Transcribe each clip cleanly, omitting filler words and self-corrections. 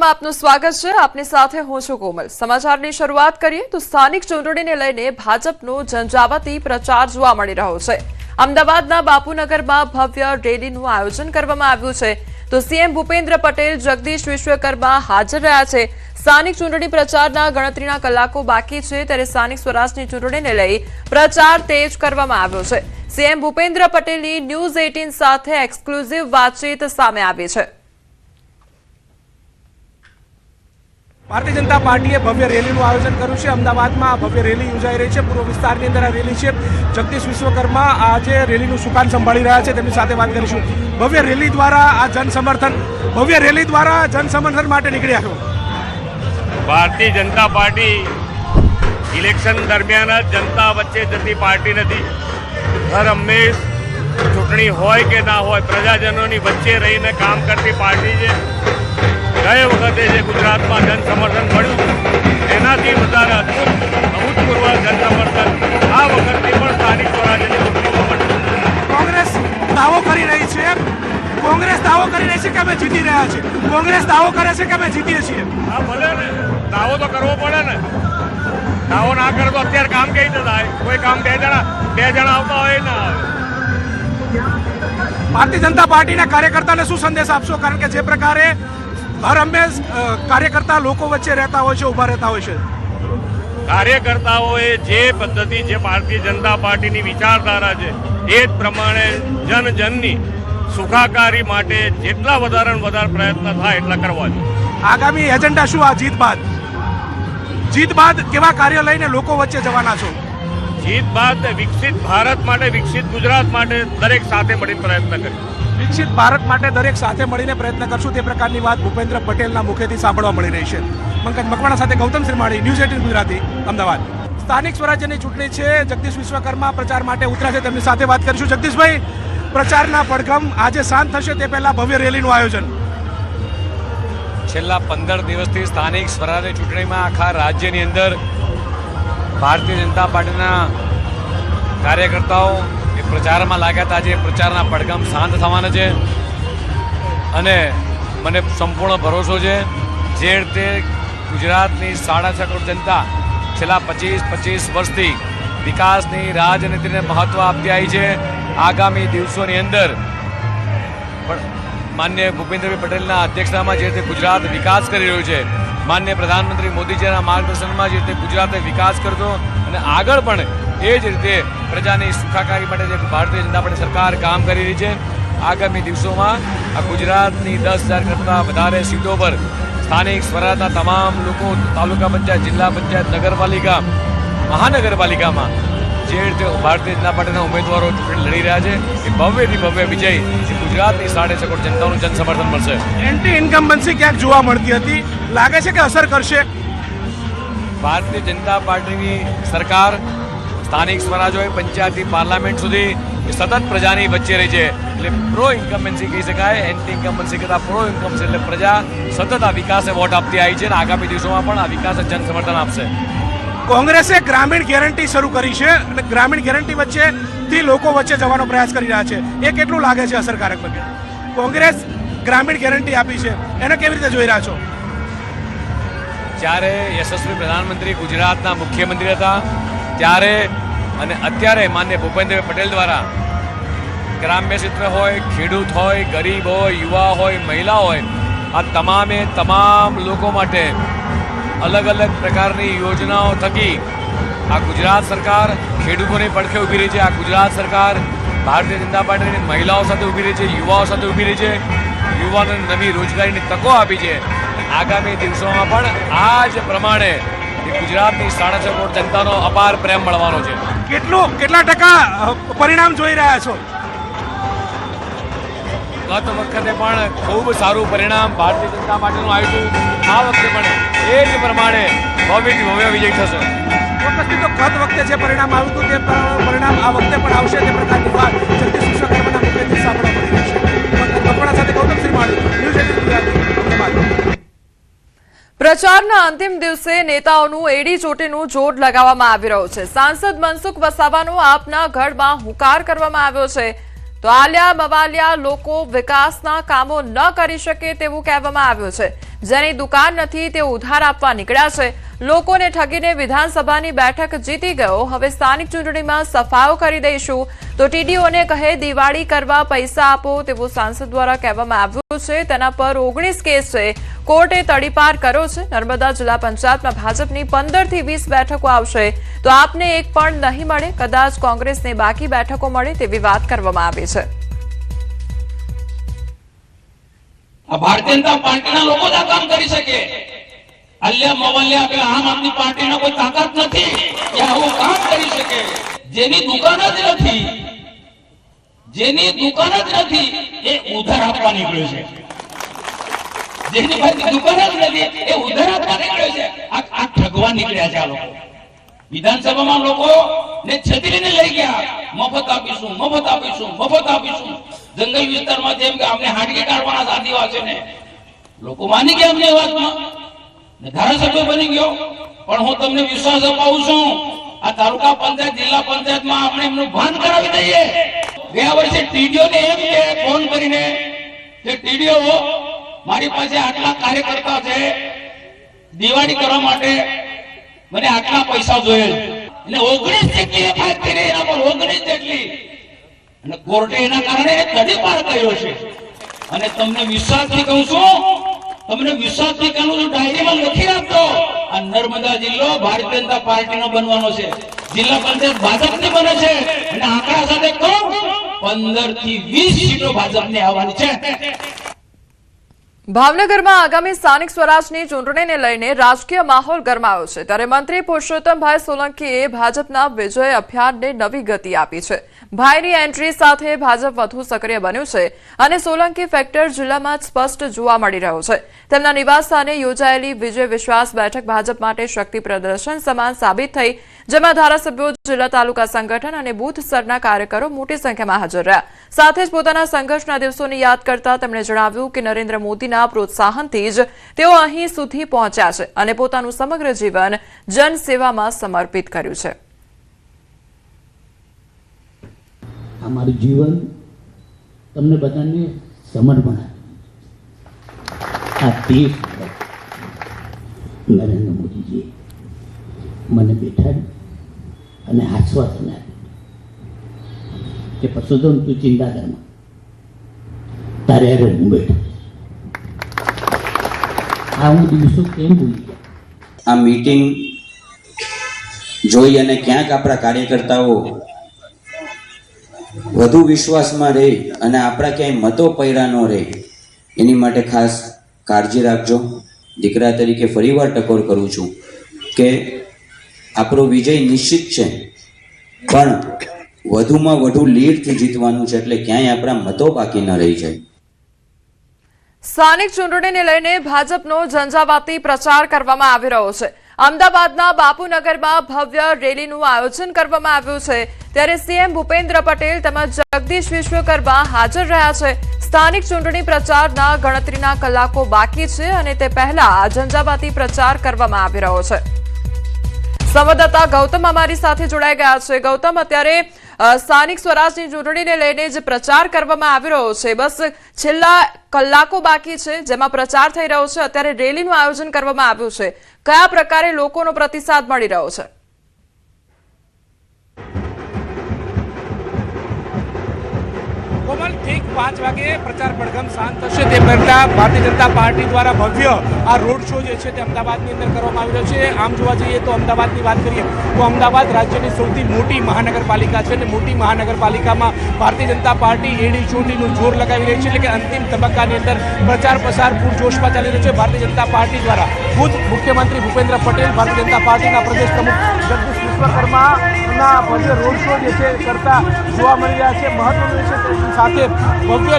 બુલેટિનમાં આપનું સ્વાગત છે। આપની સાથે હું છું કોમલ। સમાચારની શરૂઆત કરીએ તો સ્થાનિક ચૂંટણીને લઈને ભાજપનો ઝંઝાવાતી પ્રચાર જોવા મળી રહ્યો છે। અમદાવાદના બાપુનગરમાં ભવ્ય રેલીનું આયોજન કરવામાં આવ્યું છે તો સીએમ ભૂપેન્દ્ર પટેલ, જગદીશ વિશ્વકર્મા હાજર રહ્યા છે। સ્થાનિક ચૂંટણી પ્રચારના ગણતરીના કલાકો બાકી છે ત્યારે સ્થાનિક સ્વરાજની ચૂંટણીને લઈ પ્રચાર તેજ કરવામાં આવ્યો છે। સીએમ ભૂપેન્દ્ર પટેલની ન્યૂઝ 18 સાથે એક્સક્લુઝિવ વાતચીત સામે આવી છે। भारतीय जनता पार्टीए भव्य रेलीનું આયોજન કર્યું છે। અમદાવાદમાં ભવ્ય રેલી યોજાઈ રહી છે। પૂર્વ વિસ્તારની અંદર આ રેલી છે। જગદીશ વિશ્વકર્મા આજે રેલીનું સુકાન સંભાળી રહ્યા છે, તેમની સાથે વાત કરીશું। ભવ્ય રેલી દ્વારા આ જનસમર્થન માટે નીકળ્યા છો। ભારતીય જનતા પાર્ટી ઇલેક્શન દરમિયાન જનતા વચ્ચે જતી પાર્ટી નથી। હર હંમેશ ચૂંટણી હોય કે ના હોય પ્રજાજનોની વચ્ચે રહીને કામ કરતી પાર્ટી છે। ગયે વખતે જે ગુજરાતમાં જનસમર્થન મળ્યું એનાથી વધારે અભૂતપૂર્વ જનસમર્થન આ વખતની પણ સ્થાનિક સ્વરાજ્યની ચૂંટણીમાં મળ્યું। કોંગ્રેસ દાવો કરી રહી છે કે અમે જીતી રહ્યા છીએ। કોંગ્રેસ દાવો કરે છે કે અમે જીતીએ છીએ। હા ભલે ને, દાવો તો કરવો પડે ને। દાવો ના કરે તો અત્યારે કામ કઈ રીતે થાય? કોઈ કામ બે જણા આવતા હોય ના આવે। ભારતીય જનતા પાર્ટીના કાર્યકર્તાને શું સંદેશ આપશો? કારણ કે જે પ્રકારે હર હંમેશ કાર્યકર્તા લોકો વચ્ચે રહેતા હોય છે, ઉભા રહેતા હોય છે। કાર્યકર્તાઓએ જે પદ્ધતિ, જે ભારતીય જનતા પાર્ટીની વિચારધારા છે એ જ પ્રમાણે જનની સુખાકારી માટે જેટલા વધારે પ્રયત્ન થાય એટલા કરવા જોઈએ। આગામી એજન્ડા શું? આ જીત બાદ કેવા કાર્ય લઈને લોકો વચ્ચે જવાના છો? જીત બાદ વિકસિત ભારત માટે, વિકસિત ગુજરાત માટે દરેક સાથે મળીને પ્રયત્ન કરીએ। વિકસિત ભારત માટે દરેક સાથે મળીને પ્રયત્ન કરશું, તે પ્રકારની વાત ભૂપેન્દ્ર પટેલના મુખેથી સાંભળવા મળી રહી છે। પંકજ મકવાણા સાથે ગૌતમ શ્રીમાળી, ન્યૂઝ 18 ગુજરાતી, અમદાવાદ। સ્થાનિક સ્વરાજ્યની ચૂંટણી છે। જગદીશ વિશ્વકર્મા પ્રચાર માટે ઉતર્યા છે, તેમની સાથે વાત કરીશું। જગદીશભાઈ, પ્રચારના પડઘમ આજે શાંત થશે તે પહેલા ભવ્ય રેલીનું આયોજન। છેલ્લા 15 દિવસથી સ્થાનિક સ્વરાજ્યની ચૂંટણીમાં આખા રાજ્યની અંદર ભારતીય જનતા પાર્ટીના કાર્યકર્તાઓ એ પ્રચારમાં લાગ્યા હતા। આજે પ્રચારના પડઘમ શાંત થવાના છે અને મને સંપૂર્ણ ભરોસો છે જે રીતે ગુજરાતની 6.5 કરોડ જનતા છેલ્લા 25 વર્ષથી વિકાસની રાજનીતિને મહત્ત્વ આપતી આવી છે। આગામી દિવસોની અંદર પણ માનનીય ભૂપેન્દ્રભાઈ પટેલના અધ્યક્ષતામાં જે રીતે ગુજરાત વિકાસ કરી રહ્યું છે, માનનીય પ્રધાનમંત્રી મોદીજીના માર્ગદર્શનમાં જે રીતે ગુજરાતે વિકાસ કરતો અને આગળ પણ એ જ રીતે પ્રજાની સુખાકારી માટે જે ભારતીય જનતા પાર્ટી સરકાર કામ કરી રહી છે। આગામી દિવસોમાં આ ગુજરાતની 10,000 કરતાં વધારે સીટો પર સ્થાનિક સ્વરાજના તમામ લોકો તાલુકા પંચાયત, જિલ્લા પંચાયત, નગરપાલિકા, મહાનગરપાલિકામાં જે રીતે ભારતીય જનતા પાર્ટીના ઉમેદવારો ચૂંટણી લડી રહ્યા છે એ ભવ્યથી ભવ્ય વિજય એ ગુજરાતની 6.5 કરોડ જનતાનું જનસમર્થન મળશે। એન્ટી ઇન્કમ્બન્સી ક્યાંક જોવા મળતી હતી, લાગે છે કે અસર કરશે? ભારતીય જનતા પાર્ટીની સરકાર સ્થાનિક સ્વરાજ હોય, પંચાયતથી પાર્લામેન્ટ સુધી એ સતત પ્રજાની વચ્ચે રહી છે। એટલે પ્રો ઇન્કમ્બન્સી કહી શકાય। એન્ટી ઇન્કમ્બન્સી કરતાં પ્રો ઇન્કમ્બન્સી એટલે પ્રજા સતત આ વિકાસે વોટ આપતી આવી છે અને આગામી દિવસોમાં પણ આ વિકાસે જનસમર્થન આપશે। કોંગ્રેસે ગ્રામીણ ગેરંટી શરૂ કરી છે અને ગ્રામીણ ગેરંટી વચ્ચેથી લોકો વચ્ચે જવાનો પ્રયાસ કરી રહ્યા છે, એ કેટલું લાગે છે અસરકારક બને? કોંગ્રેસ ગ્રામીણ ગેરંટી આપી છે, એને કેવી રીતે જોઈ રહ્યા છો? જ્યારે યશસ્વી પ્રધાનમંત્રી ગુજરાતના મુખ્યમંત્રી હતા ત્યારે અને અત્યારે માનનીય ભૂપેન્દ્રભાઈ પટેલ દ્વારા ગ્રામ્ય ક્ષેત્ર હોય, ખેડૂત હોય, ગરીબ હોય, યુવા હોય, મહિલા હોય, આ તમામ લોકો માટે અલગ અલગ પ્રકારની યોજનાઓ થકી આ ગુજરાત સરકાર ખેડૂતોની પડખે ઊભી રહી છે। આ ગુજરાત સરકાર ભારતીય જનતા પાર્ટીની મહિલાઓ સાથે ઊભી રહી છે, યુવાઓ સાથે ઊભી રહી છે, યુવાનોને નવી રોજગારીની તકો આપી છે। આગામી દિવસોમાં પણ આ જ પ્રમાણે ગુજરાતની 6.5 કરોડ જનતાનો અપાર પ્રેમ મળવાનો છે। કેટલા ટકા પરિણામ જોઈ રહ્યા છો? ગત વખતે પણ ખૂબ સારું પરિણામ ભારતીય જનતા પાર્ટીનું આવ્યું હતું। આ વખતે પણ એ જ પ્રમાણે ભવ્યથી ભવ્ય વિજય થશે। ચોક્કસથી તો ગત વખતે જે પરિણામ આવ્યું હતું તે પરિણામ આ વખતે પણ આવશે, તે પ્રકારની વાત જગદીશ વિશ્વકર્માના મુખેથી સાંભળવા મળી રહી છે। મકવાણા સાથે ગૌતમ શ્રીમાળી, ન્યૂઝ 18 ગુજરાતી, અમદાવાદ। પ્રચારના અંતિમ દિવસે નેતાઓનું એડી ચોટીનું જોર લગાવવામાં આવી રહ્યું છે। સાંસદ મનસુખ વસાવાનો આપના ગઢમાં હુંકાર કરવામાં આવ્યો છે। તો આલિયા બવાલિયા લોકો વિકાસના કામો ન કરી શકે તેવું કહેવામાં આવ્યું છે. જેની દુકાન નથી તે ઉધાર આપવા નીકળ્યા છે. લોકોને ઠગીને વિધાનસભાની બેઠક જીતી ગયો. હવે સ્થાનિક ચૂંટણીમાં સફાયો કરી દઈશું. તો ટીડીઓને કહે દિવાળી કરવા પૈસા આપો તેવું સાંસદ દ્વારા કહેવામાં આવ્યું છે. તેના પર 19 કેસ છે. કોર્ટે તડીપાર કર્યો છે. નર્મદા જિલ્લા પંચાયતમાં ભાજપની 15 થી 20 બેઠકો આવશે તો આપને એક પણ નહીં મળે. કદાચ કોંગ્રેસને બાકી બેઠકો મળે તેવી વાત કરવામાં આવી છે. ભારતીય જનતા પાર્ટીના લોકો જ આ કામ કરી શકે. અલ્યા મવલ્યા કે આમ આદમી પાર્ટીનો કોઈ તાકાત નથી કે આવું કામ કરી શકે. જેની દુકાન જ નથી એ ઉધાર આપવા નીકળ્યો છે. જેની પાસે દુકાન જ નથી એ ઉધાર આપવા નીકળ્યો છે. આ ઠગવા નીકળ્યા છે આ લોકો. વિધાનસભામાં લોકો ને છત્રીને લઈ ગયા. મફત આપીશું. જંગલ વિસ્તારમાં જેમ કે આપણે હાડકી કાઢવાના આદિવાસીઓને લોકો માની ગયા અમને વાતમાં ધારાસભ્ય બની ગયો. પણ હું તમને વિશ્વાસ અપાવું છું આ તાલુકા પંચાયત જિલ્લા પંચાયતમાં આપણે એમનું ભાન કરાવી દઈએ. ગયા વર્ષે ટીડીઓને એમ કે ફોન કરીને કે ટીડીઓ મારી પાસે આટલા કાર્યકર્તા છે, દિવાળી કરવા માટે મને આટલા પૈસા જોઈએ અને 19 જેટલી એફઆઈઆર કરી એના પર 19 જેટલી અને કોર્ટે એના કારણે તડીપાર કર્યો છે. અને તમને વિશ્વાસથી કહું છું ડાયરીમાં લખી રાખજો આ નર્મદા જિલ્લો ભારતીય જનતા પાર્ટીનો બનવાનો છે. જિલ્લા પંચાયત ભાજપની બને છે અને આંકડા સાથે કહું 15 થી 20 સીટો ભાજપની આવવાની છે. ભાવનગરમાં આગામી સ્થાનિક સ્વરાજની ચૂંટણીને લઈને રાજકીય માહોલ ગરમાયો છે. ત્યારે મંત્રી પુરુષોત્તમભાઈ સોલંકીએ ભાજપના વિજય અભિયાનને નવી ગતિ આપી છે. ભાઈની એન્ટ્રી સાથે ભાજપ વધુ સક્રિય બન્યું છે અને સોલંકી ફેક્ટર જિલ્લામાં જ સ્પષ્ટ જોવા મળી રહ્યો છે. તેમના નિવાસસ્થાને યોજાયેલી વિજય વિશ્વાસ બેઠક ભાજપ માટે શક્તિ પ્રદર્શન સમાન સાબિત થઈ, જેમાં ધારાસભ્યો, જિલ્લા તાલુકા સંગઠન અને બૂથ સ્તરના કાર્યકરો મોટી સંખ્યામાં હાજર રહ્યા. સાથે જ પોતાના સંઘર્ષના દિવસોને યાદ કરતા તેમણે જણાવ્યું કે નરેન્દ્ર મોદીના પ્રોત્સાહનથી જ તેઓ અહીં સુધી પહોંચ્યા છે અને પોતાનું સમગ્ર જીવન જનસેવામાં સમર્પિત કર્યું છે. અમારું જીવન તમને બધાને સમર્પણ આ દેશ નરેન્દ્ર મોદીજીએ મને બેઠાડી અને આશ્વાસન આપ્યું કે પરસોત્તમ તું ચિંતા કરમાં, તારે અરે હું બેઠો. આ હું દિવસો કેમ ભૂલી ગયા. આ મીટિંગ જોઈ અને ક્યાંક આપણા કાર્યકર્તાઓ વધુ વિશ્વાસમાં રહે અને આપણા ક્યાંય મતો પૈડા ન રહે એની માટે ખાસ કાળજી રાખજો. દીકરા તરીકે ફરીવાર ટકોર કરું છું કે આપણો વિજય નિશ્ચિત છે, પણ વધુમાં વધુ લીડથી જીતવાનું છે, એટલે ક્યાંય આપણા મતો બાકી ન રહી જાય. સ્થાનિક ચૂંટણીને લઈને ભાજપનો ઝંઝાવાતી પ્રચાર કરવામાં આવી રહ્યો છે. અમદાવાદના બાપુનગરમાં ભવ્ય રેલીનું આયોજન કરવામાં આવ્યું છે. ત્યારે સીએમ ભૂપેન્દ્ર પટેલ તેમજ જગદીશ વિશ્વકર્મા હાજર રહ્યા છે. સ્થાનિક ચૂંટણી પ્રચારના ગણતરીના કલાકો બાકી છે અને તે પહેલા આ ઝંઝાવાતી પ્રચાર કરવામાં આવી રહ્યો છે. સંવાદદાતા ગૌતમ અમારી સાથે જોડાઈ ગયા છે. ગૌતમ, અત્યારે સ્થાનિક સ્વરાજની ચૂંટણીને લઈને જે પ્રચાર કરવામાં આવી રહ્યો છે, બસ છેલ્લા કલાકો બાકી છે જેમાં પ્રચાર થઈ રહ્યો છે. અત્યારે રેલીનું આયોજન કરવામાં આવ્યું છે. કયા પ્રકારે લોકોનો પ્રતિસાદ મળી રહ્યો છે? કોમલ, ઠીક 5 વાગે પ્રચાર પડઘમ શાંત થશે તે પહેલા ભારતીય જનતા પાર્ટી દ્વારા ભવ્ય આ રોડ શો જે છે તે અમદાવાદની અંદર કરવામાં આવી રહ્યો છે. આમ જોવા જઈએ તો અમદાવાદની વાત કરીએ તો અમદાવાદ રાજ્યની સૌથી મોટી મહાનગરપાલિકા છે અને મોટી મહાનગરપાલિકામાં ભારતીય જનતા પાર્ટી એડી ચોટીનું જોર લગાવી રહી છે. એટલે કે અંતિમ તબક્કાની અંદર પ્રચાર પ્રસાર પૂરજોશમાં ચાલી રહ્યો છે. ભારતીય જનતા પાર્ટી દ્વારા ખુદ મુખ્યમંત્રી ભૂપેન્દ્ર પટેલ, ભારતીય જનતા પાર્ટીના પ્રદેશ પ્રમુખ જગદીશ વિશ્વકર્માના ભવ્ય રોડ શો જે છે કરતા જોવા મળી રહ્યા છે. મહત્વનું છે સાથે ભવ્ય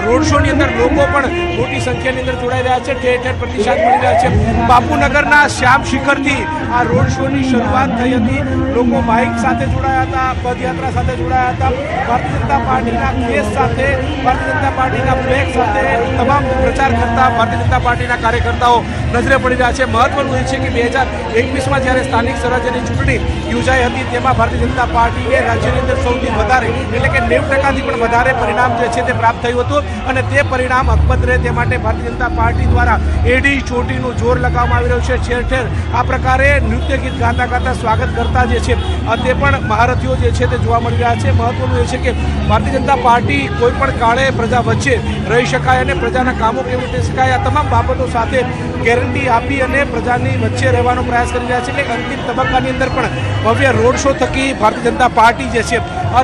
રોડ શોની અંદર લોકો પણ મોટી સંખ્યાની અંદર જોડાઈ રહ્યા છે. ઠેર ઠેર પ્રતિસાદ મળી રહ્યા છે. બાપુનગરના શ્યામ શિખરથી આ રોડ શોની શરૂઆત થઈ હતી. લોકો બાઇક સાથે જોડાયા હતા, પદયાત્રા સાથે જોડાયા હતા. ભારતીય જનતા પાર્ટીના કેસ સાથે, ભારતીય જનતા પાર્ટીના ફ્લેગ સાથે તમામ પ્રચાર કરતા ભારતીય જનતા પાર્ટીના કાર્યકર્તાઓ નજરે પડી રહ્યા છે. મહત્વનું એ છે કે 2021માં જ્યારે સ્થાનિક સ્વરાજ્યની ચૂંટણી યોજાઈ હતી તેમાં ભારતીય જનતા પાર્ટીને રાજ્યની અંદર સૌથી વધારે એટલે કે 90%થી પણ વધારે પરિણામ જે છે તે પ્રાપ્ત થયું હતું અને તે પરિણામ અકબંધ રહે તે માટે ભારતીય જનતા પાર્ટી દ્વારા એડી ચોટીનું જોર લગાવવામાં આવી રહ્યું છે. ઠેર ઠેર આ પ્રકારે નૃત્ય ગીત ગાતા ગાતા સ્વાગત કરતા જે છે તે પણ મહારથીઓ જે છે તે જોવા મળી રહ્યા છે. મહત્વનું એ છે કે ભારતીય જનતા પાર્ટી કોઈ પણ કાળે પ્રજા વચ્ચે રહી શકાય અને પ્રજાના કામો કેવી રીતે શકાય આ તમામ બાબતો સાથે ગેરંટી આપી અને પ્રજાની વચ્ચે રહેવાનો પ્રયાસ કરી રહ્યા છે. એટલે અંતિમ તબક્કાની અંદર પણ ભવ્ય રોડ શો થકી ભારતીય જનતા પાર્ટી જે છે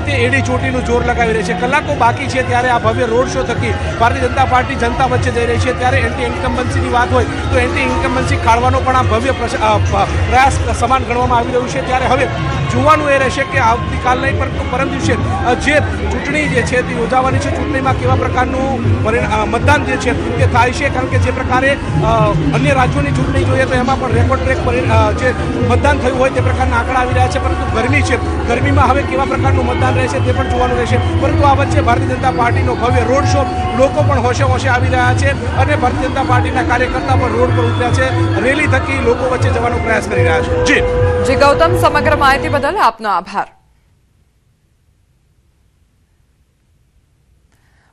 તે એડી ચોટીનું જોર લગાવી રહી છે. કલાકો બાકી છે ત્યારે આ ભવ્ય રોડ શો થકી ભારતીય જનતા પાર્ટી જનતા વચ્ચે જઈ રહી છે. ત્યારે એન્ટી ઇન્કમ્બન્સીની વાત હોય તો એન્ટી ઇન્કમ્બન્સી કાઢવાનો પણ આ ભવ્ય પ્રયાસ સમાન ગણવામાં આવી રહ્યું છે. ત્યારે હવે જોવાનું એ રહેશે કે આવતીકાલ નહીં પરંતુ પરમ દિવસે જે ચૂંટણી જે છે તે યોજાવાની છે ચૂંટણીમાં કેવા પ્રકારનું મતદાન જે છે તે થાય છે. કારણ કે જે પ્રકારે અન્ય રાજ્યોની ચૂંટણી જોઈએ તો એમાં પણ રેકોર્ડ બ્રેક જે મતદાન થયું હોય તે પ્રકારના આંકડા આવી રહ્યા છે. પરંતુ ગરમી છે, ગરમીમાં હવે કેવા પ્રકારનું મતદાન રહેશે તે પણ જોવાનું રહેશે. પરંતુ આ વચ્ચે ભારતીય જનતા પાર્ટીનો ભવ્ય રોડ શો, લોકો પણ હોશે હોશે આવી રહ્યા છે અને ભારતીય જનતા પાર્ટીના કાર્યકર્તા પણ રોડ પર ઉતર્યા છે. રેલી થકી લોકો વચ્ચે જવાનો પ્રયાસ કરી રહ્યા છે. જી ગૌતમ, સમગ્ર માહિતી બદલ આપનો આભાર.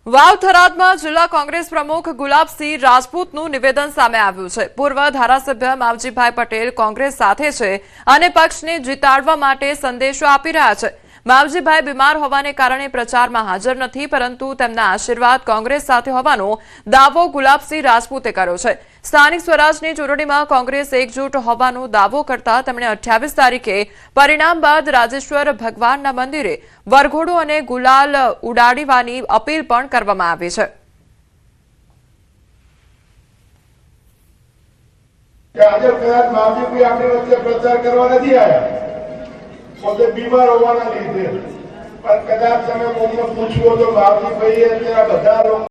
વાવ થરાદમાં જિલ્લા કોંગ્રેસ પ્રમુખ ગુલાબસિંહ રાજપૂતનું નિવેદન સામે આવ્યું છે. પૂર્વ ધારાસભ્ય માવજીભાઈ પટેલ કોંગ્રેસ સાથે છે અને પક્ષને જીતાડવા માટે સંદેશો આપી રહ્યા છે. માવજીભાઈ બીમાર હોવાને કારણે પ્રચારમાં હાજર નથી, પરંતુ તેમના આશીર્વાદ કોંગ્રેસ સાથે હોવાનો દાવો ગુલાબસિંહ રાજપૂતે કર્યો છે. સ્થાનિક સ્વરાજની ચૂંટણીમાં કોંગ્રેસ એકજૂટ હોવાનો દાવો કરતા તેમણે 28 તારીખે પરિણામ બાદ રાજેશ્વર ભગવાનના મંદિરે વરઘોડો અને ગુલાલ ઉડાડવાની અપીલ પણ કરવામાં આવી છે. આજે કદાચ માવજીભાઈ આપણી વચ્ચે પ્રચાર કરવા નથી આવ્યા, પોતે બીમાર હોવાના લીધે, પણ કદાચ તમે કોઈને પૂછવો તો માવજીભાઈએ અત્યારે બધા લોકો